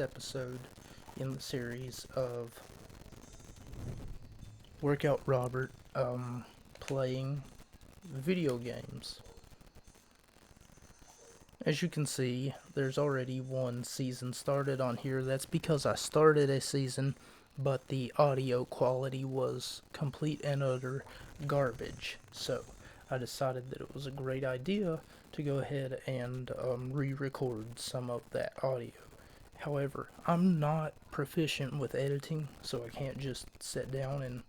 episode in the series of Workout Robert playing video games. As you can see, there's already one season started on here. That's because I started a season, but the audio quality was complete and utter garbage. So I decided that it was a great idea to go ahead and re-record some of that audio. However, I'm not proficient with editing, so I can't just sit down and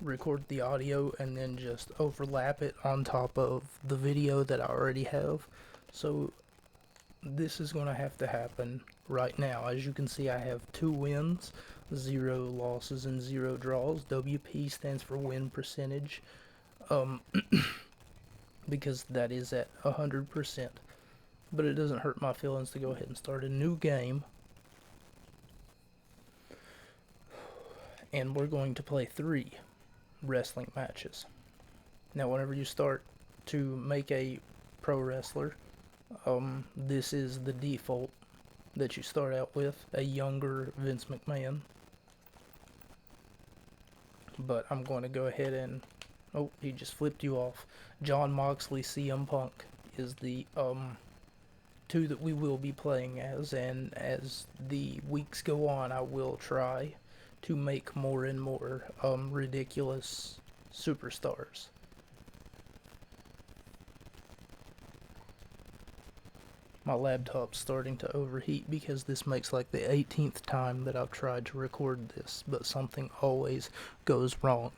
record the audio and then just overlap it on top of the video that I already have. So this is going to have to happen right now. As you can see, I have 2 wins, 0 losses, and 0 draws. WP stands for win percentage, because that is at 100%. But it doesn't hurt my feelings to go ahead and start a new game. And we're going to play 3 wrestling matches. Now, whenever you start to make a pro wrestler, this is the default that you start out with, a younger Vince McMahon. But I'm going to go ahead and, oh, he just flipped you off. Jon Moxley, CM Punk is the 2 that we will be playing as, and as the weeks go on, I will try to make more and more ridiculous superstars. My laptop's starting to overheat because this makes like the 18th time that I've tried to record this, but something always goes wrong.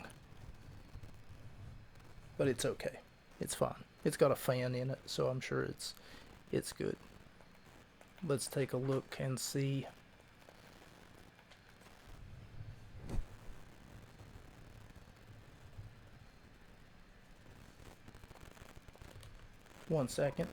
But it's okay. It's fine. It's got a fan in it, so I'm sure it's good. Let's take a look and see. One second.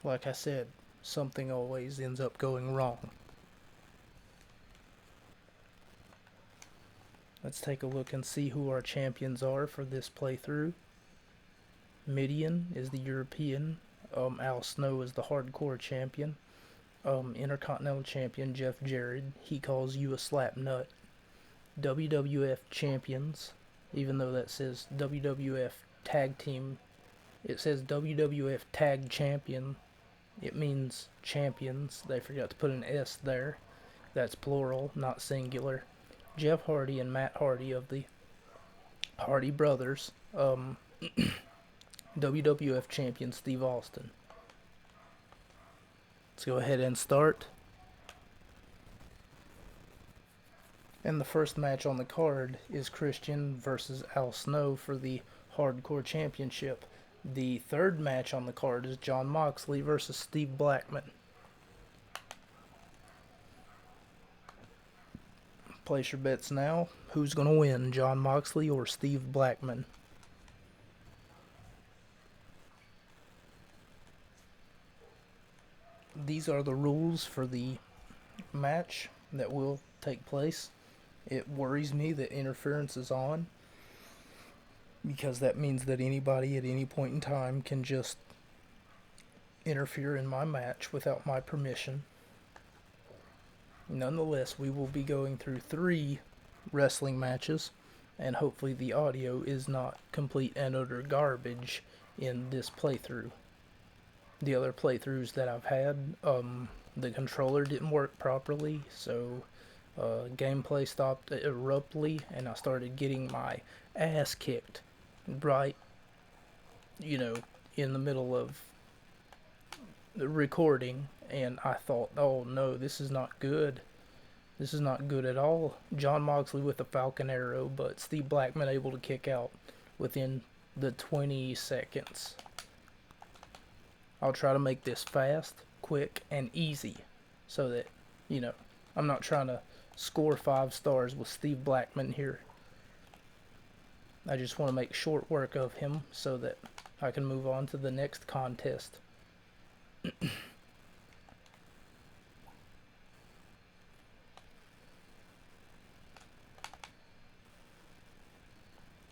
Like I said, something always ends up going wrong. Let's take a look and see who our champions are for this playthrough. Midian is the European. Al Snow is the hardcore champion. Intercontinental champion Jeff Jarrett, he calls you a slap nut. WWF champions, even though that says WWF tag team, it says WWF tag champion. It means champions. They forgot to put an S there. That's plural, not singular. Jeff Hardy and Matt Hardy of the Hardy Brothers. WWF champion Steve Austin. Let's go ahead and start. And the first match on the card is Christian versus Al Snow for the Hardcore Championship. The third match on the card is Jon Moxley versus Steve Blackman. Place your bets now. Who's going to win, Jon Moxley or Steve Blackman? These are the rules for the match that will take place. It worries me that interference is on, because that means that anybody at any point in time can just interfere in my match without my permission. Nonetheless, we will be going through 3 wrestling matches, and hopefully the audio is not complete and utter garbage in this playthrough. The other playthroughs that I've had, the controller didn't work properly, so gameplay stopped abruptly, and I started getting my ass kicked right, in the middle of the recording, and I thought, oh no, this is not good. This is not good at all. Jon Moxley with a Falcon Arrow, but Steve Blackman able to kick out within the 20 seconds. I'll try to make this fast, quick, and easy, so that, I'm not trying to score 5 stars with Steve Blackman here. I just want to make short work of him so that I can move on to the next contest.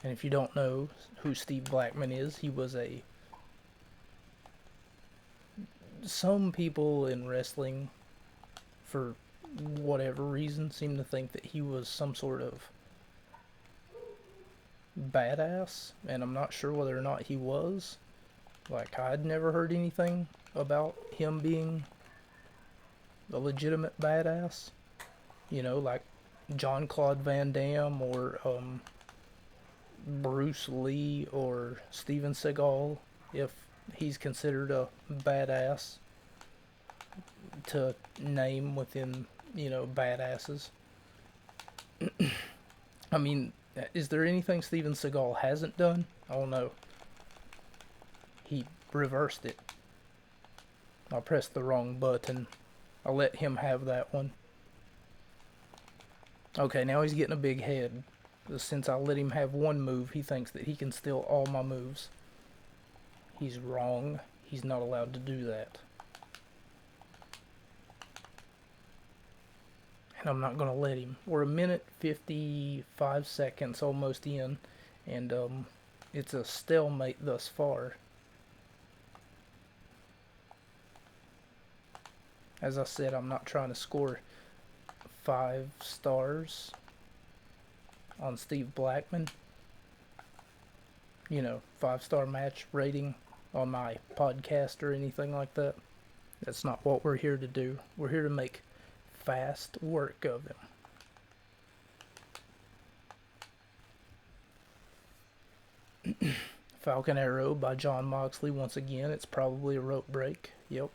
And if you don't know who Steve Blackman is, he was a. Some people in wrestling, for whatever reason, seem to think that he was some sort of badass, and I'm not sure whether or not he was. Like, I'd never heard anything about him being a legitimate badass. You know, like John Claude Van Damme or Bruce Lee or Steven Seagal, if he's considered a badass to name within, badasses. I mean, is there anything Steven Seagal hasn't done? Oh no. He reversed it. I pressed the wrong button. I'll let him have that one. Okay, now he's getting a big head. Since I let him have one move, he thinks that he can steal all my moves. He's wrong. He's not allowed to do that. And I'm not going to let him. We're a minute 55 seconds almost in, and it's a stalemate thus far. As I said, I'm not trying to score 5 stars on Steve Blackman. 5-star match rating on my podcast or anything like that. That's not what we're here to do. We're here to make fast work of him. Falcon Arrow by Jon Moxley once again. It's probably a rope break. Yep.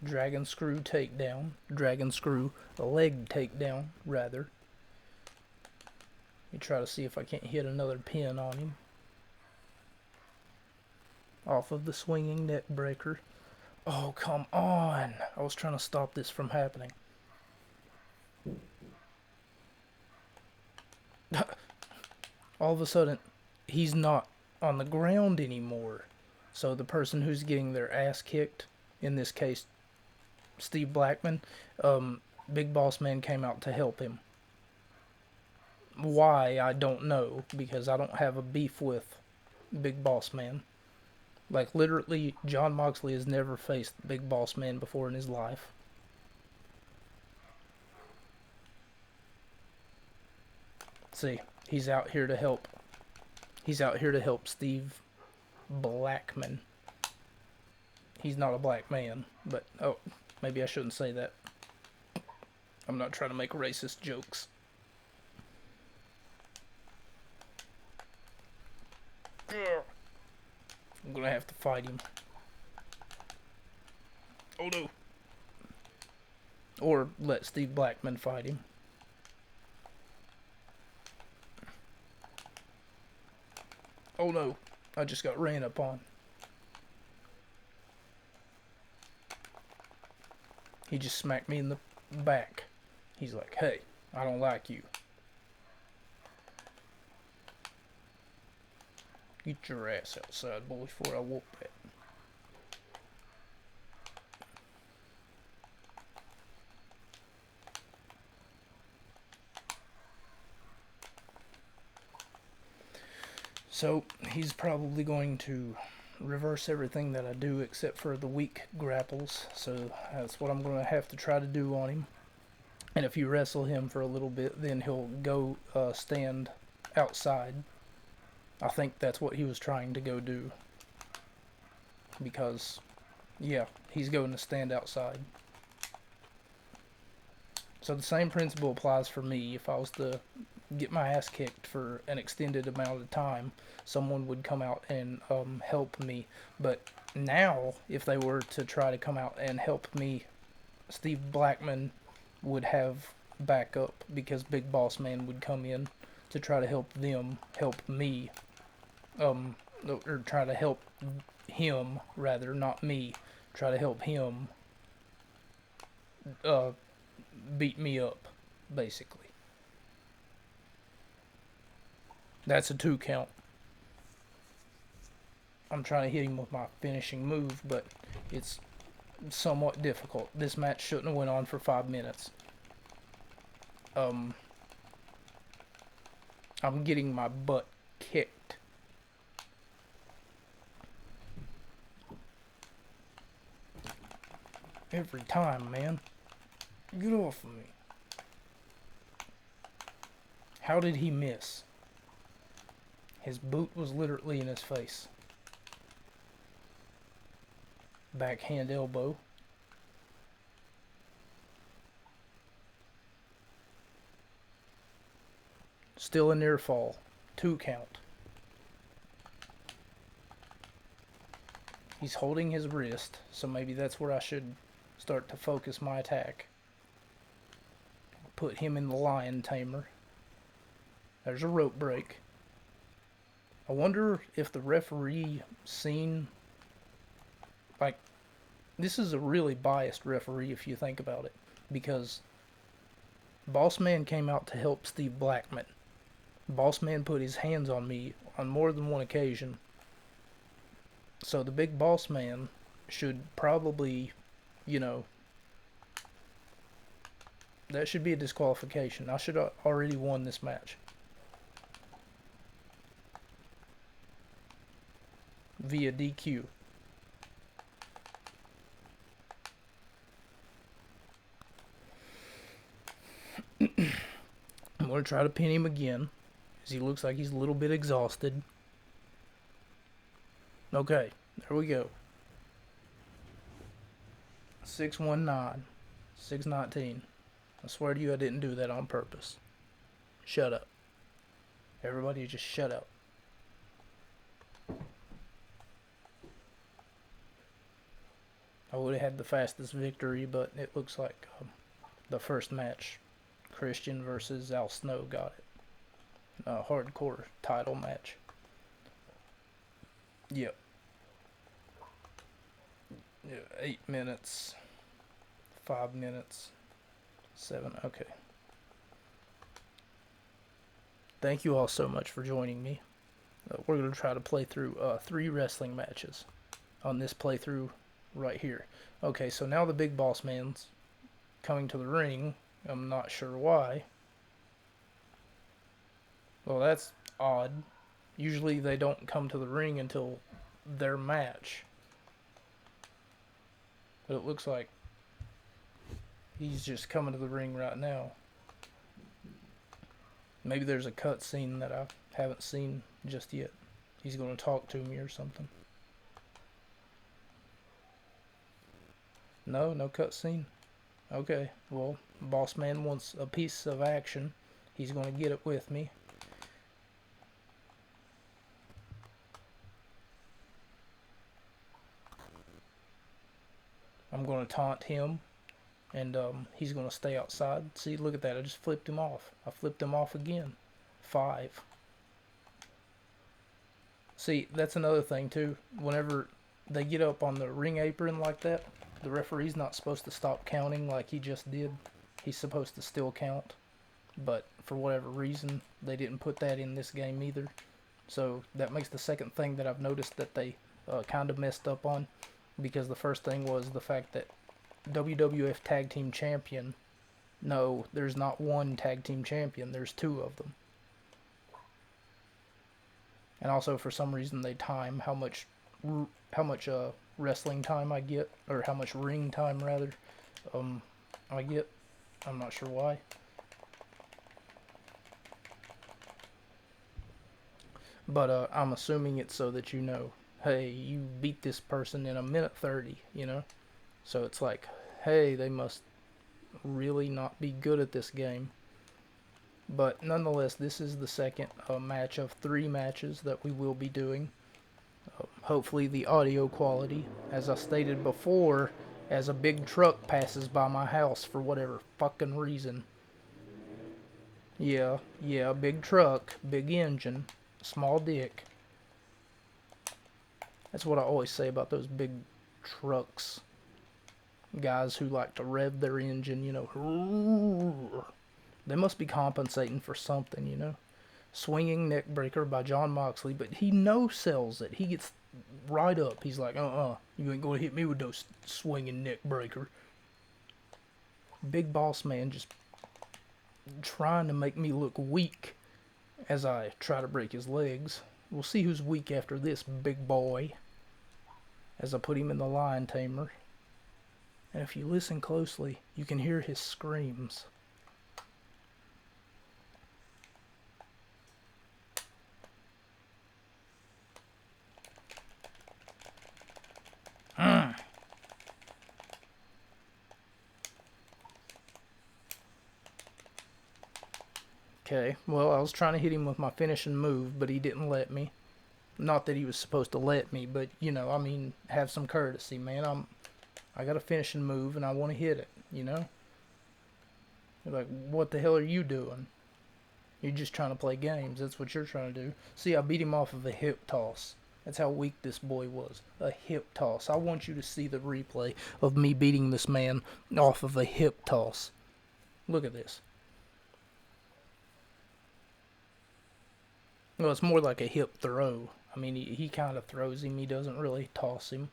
Dragon Screw takedown. Dragon Screw leg takedown, rather. Let me try to see if I can't hit another pin on him. Off of the swinging neck breaker. Oh, come on! I was trying to stop this from happening. All of a sudden, he's not on the ground anymore. So the person who's getting their ass kicked, in this case, Steve Blackman, Big Boss Man came out to help him. Why, I don't know, because I don't have a beef with Big Boss Man. Like, literally, Jon Moxley has never faced Big Boss Man before in his life. See, he's out here to help. He's out here to help Steve Blackman. He's not a black man, but, oh, maybe I shouldn't say that. I'm not trying to make racist jokes. I'm gonna have to fight him. Oh no. Or let Steve Blackman fight him. Oh no. I just got ran upon. He just smacked me in the back. He's like, hey, I don't like you. Get your ass outside, boy, before I whoop that. So, he's probably going to reverse everything that I do except for the weak grapples. So, that's what I'm going to have to try to do on him. And if you wrestle him for a little bit, then he'll go stand outside. I think that's what he was trying to go do. Because, yeah, he's going to stand outside. So the same principle applies for me. If I was to get my ass kicked for an extended amount of time, someone would come out and help me. But now, if they were to try to come out and help me, Steve Blackman would have backup because Big Boss Man would come in to try to help them help me. Or try to help him, rather, not me. Try to help him beat me up, basically. That's a 2 count. I'm trying to hit him with my finishing move, but it's somewhat difficult. This match shouldn't have went on for 5 minutes. Um, I'm getting my butt kicked. Every time, man. Get off of me. How did he miss? His boot was literally in his face. Backhand elbow. Still a near fall. 2 count. He's holding his wrist, so maybe that's where I should start to focus my attack. Put him in the lion tamer. There's a rope break. I wonder if the referee seen, like, this is a really biased referee if you think about it, because Boss Man came out to help Steve Blackman. Boss Man put his hands on me on more than one occasion. So the big boss man should probably, you know, that should be a disqualification. I should have already won this match. Via DQ. I'm going to try to pin him again, as he looks like he's a little bit exhausted. Okay, there we go. 619. 619. I swear to you I didn't do that on purpose. Shut up. Everybody just shut up. I would have had the fastest victory, but it looks like the first match, Christian versus Al Snow, got it. A hardcore title match. Yep. Yeah, 8 minutes. 5 minutes. 7. Okay. Thank you all so much for joining me. We're going to try to play through 3 wrestling matches on this playthrough right here. Okay, so now the big boss man's coming to the ring. I'm not sure why. Well, that's odd. Usually they don't come to the ring until their match. But it looks like he's just coming to the ring right now. Maybe there's a cut scene that I haven't seen just yet. He's going to talk to me or something. No, no cut scene. Okay, well, boss man wants a piece of action. He's going to get it with me. I'm going to taunt him, and he's going to stay outside. See, look at that. I just flipped him off. I flipped him off again. 5. See, that's another thing, too. Whenever they get up on the ring apron like that, the referee's not supposed to stop counting like he just did. He's supposed to still count. But for whatever reason, they didn't put that in this game either. So that makes the second thing that I've noticed that they kind of messed up on. Because the first thing was the fact that WWF Tag Team Champion, no, there's not one Tag Team Champion, there's 2 of them. And also for some reason they time how much wrestling time I get, or how much ring time rather I get. I'm not sure why. But I'm assuming it's so that you know, hey, you beat this person in a minute 30, you know? So it's like, hey, they must really not be good at this game. But nonetheless, this is the second match of 3 matches that we will be doing. Hopefully the audio quality, as I stated before, as a big truck passes by my house for whatever fucking reason. Yeah, big truck, big engine, small dick. That's what I always say about those big trucks. Guys who like to rev their engine, you know. They must be compensating for something, you know. Swinging Neck Breaker by Jon Moxley, but he no-sells it. He gets right up. He's like, you ain't gonna hit me with those swinging neck breaker. Big boss man just trying to make me look weak as I try to break his legs. We'll see who's weak after this, big boy. As I put him in the lion tamer. And if you listen closely, you can hear his screams. Okay, well, I was trying to hit him with my finishing move, but he didn't let me. Not that he was supposed to let me, but, you know, I mean, have some courtesy, man. I got a finishing move, and I want to hit it, you know? You're like, what the hell are you doing? You're just trying to play games. That's what you're trying to do. See, I beat him off of a hip toss. That's how weak this boy was. A hip toss. I want you to see the replay of me beating this man off of a hip toss. Look at this. Well, it's more like a hip throw. I mean, he kind of throws him. He doesn't really toss him.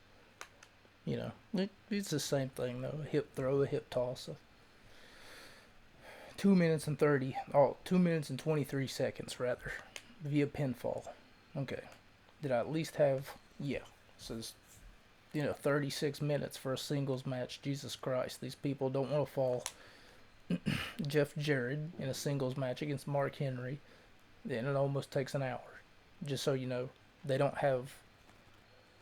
You know, it's the same thing, though. A hip throw, a hip toss. 2 minutes and 2 minutes and 23 seconds, rather, via pinfall. Okay. Did I at least have, yeah, says, 36 minutes for a singles match. Jesus Christ, these people don't want to fall. Jeff Jarrett in a singles match against Mark Henry, then it almost takes an hour. Just so you know, they don't have,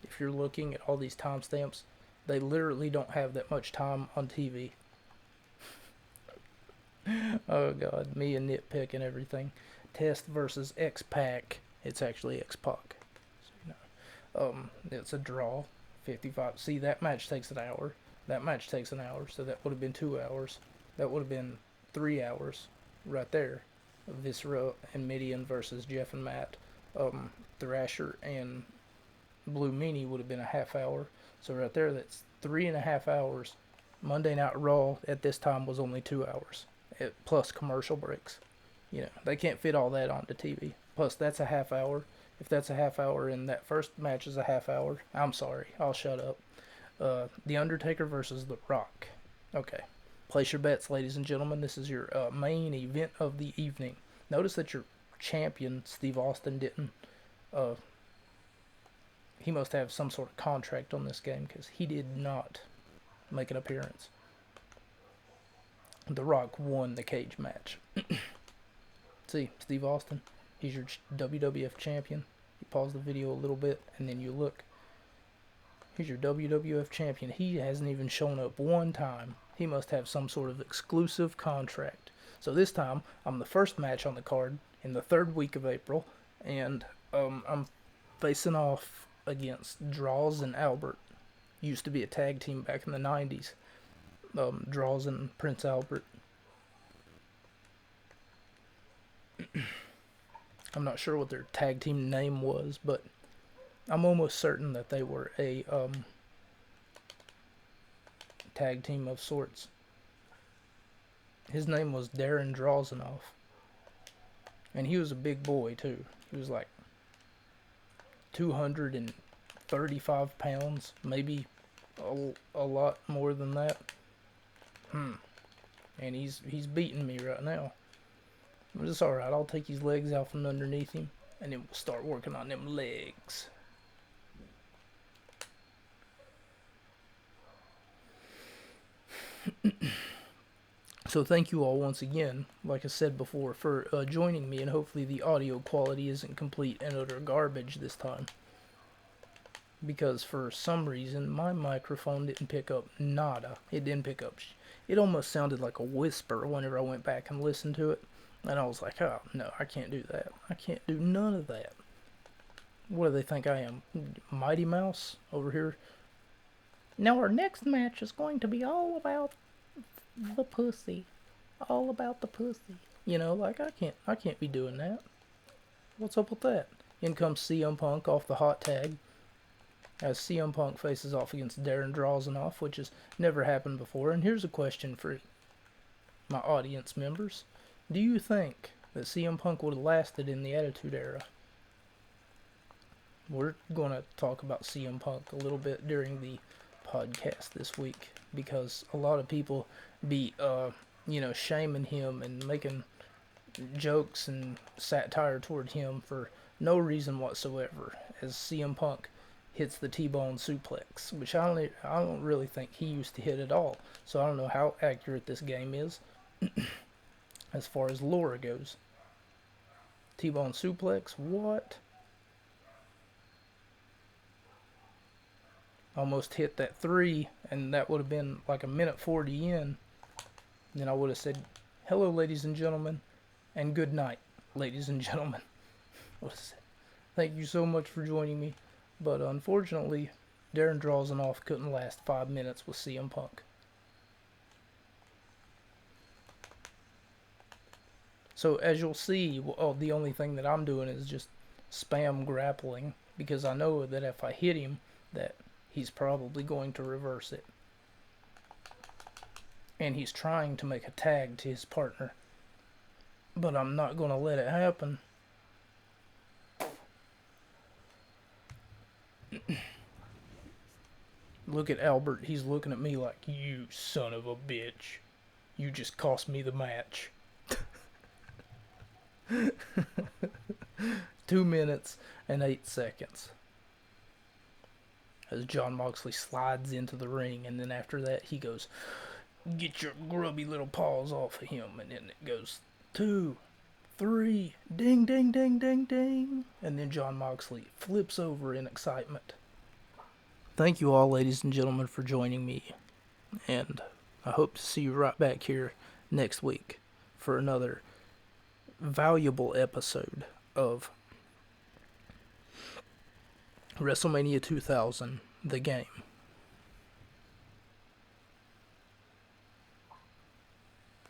if you're looking at all these timestamps, they literally don't have that much time on TV. Oh God, me and nitpick and everything. Test versus X-Pac. It's actually X-Pac. So, it's a draw. 55. See, that match takes an hour. That match takes an hour, so that would have been 2 hours. That would have been 3 hours right there. Viscera and Midian versus Jeff and Matt. Thrasher and Blue Meanie would have been a half hour. So right there, that's 3.5 hours. Monday Night Raw at this time was only 2 hours. Plus commercial breaks. They can't fit all that onto TV. Plus, that's a half hour. If that's a half hour and that first match is a half hour, I'm sorry. I'll shut up. The Undertaker versus The Rock. Okay. Place your bets, ladies and gentlemen. This is your main event of the evening. Notice that your champion, Steve Austin, didn't... he must have some sort of contract on this game because he did not make an appearance. The Rock won the cage match. See, Steve Austin, he's your WWF champion. You pause the video a little bit, and then you look. He's your WWF champion. He hasn't even shown up one time. He must have some sort of exclusive contract. So this time, I'm the first match on the card in the 3rd week of April, and I'm facing off against Draws and Albert. Used to be a tag team back in the 90s. Draws and Prince Albert. I'm not sure what their tag team name was, but I'm almost certain that they were a tag team of sorts. His name was Darren Drawsanoff. And he was a big boy, too. He was like 235 pounds, maybe a lot more than that. And he's beating me right now. But it's alright, I'll take his legs out from underneath him, and then we'll start working on them legs. So thank you all once again, like I said before, for joining me, and hopefully the audio quality isn't complete and utter garbage this time. Because for some reason, my microphone didn't pick up nada. It didn't pick up. It almost sounded like a whisper whenever I went back and listened to it. And I was like, oh, no, I can't do that. I can't do none of that. What do they think I am? Mighty Mouse over here? Now our next match is going to be all about the pussy. All about the pussy. Like I can't be doing that. What's up with that? In comes CM Punk off the hot tag. As CM Punk faces off against Darren Drawsanoff, which has never happened before. And here's a question for my audience members. Do you think that CM Punk would have lasted in the Attitude Era? we're going to talk about CM Punk a little bit during the podcast this week because a lot of people be, shaming him and making jokes and satire toward him for no reason whatsoever as CM Punk hits the T-bone suplex, which I don't really think he used to hit at all. So I don't know how accurate this game is as far as lore goes. T-bone suplex, what? Almost hit that 3, and that would have been like a minute 40 in. Then I would have said, hello, ladies and gentlemen, and good night, ladies and gentlemen. Thank you so much for joining me. But unfortunately, Darren Drozdenoff couldn't last 5 minutes with CM Punk. So as you'll see, the only thing that I'm doing is just spam grappling because I know that if I hit him, that he's probably going to reverse it. And he's trying to make a tag to his partner. But I'm not going to let it happen. Look at Albert. He's looking at me like, you son of a bitch. You just cost me the match. 2 minutes and 8 seconds. As John Moxley slides into the ring, and then after that he goes, get your grubby little paws off of him, and then it goes 2, 3, ding, ding, ding, ding, ding, and then John Moxley flips over in excitement. Thank you all, ladies and gentlemen, for joining me, and I hope to see you right back here next week for another valuable episode of WrestleMania 2000, the game.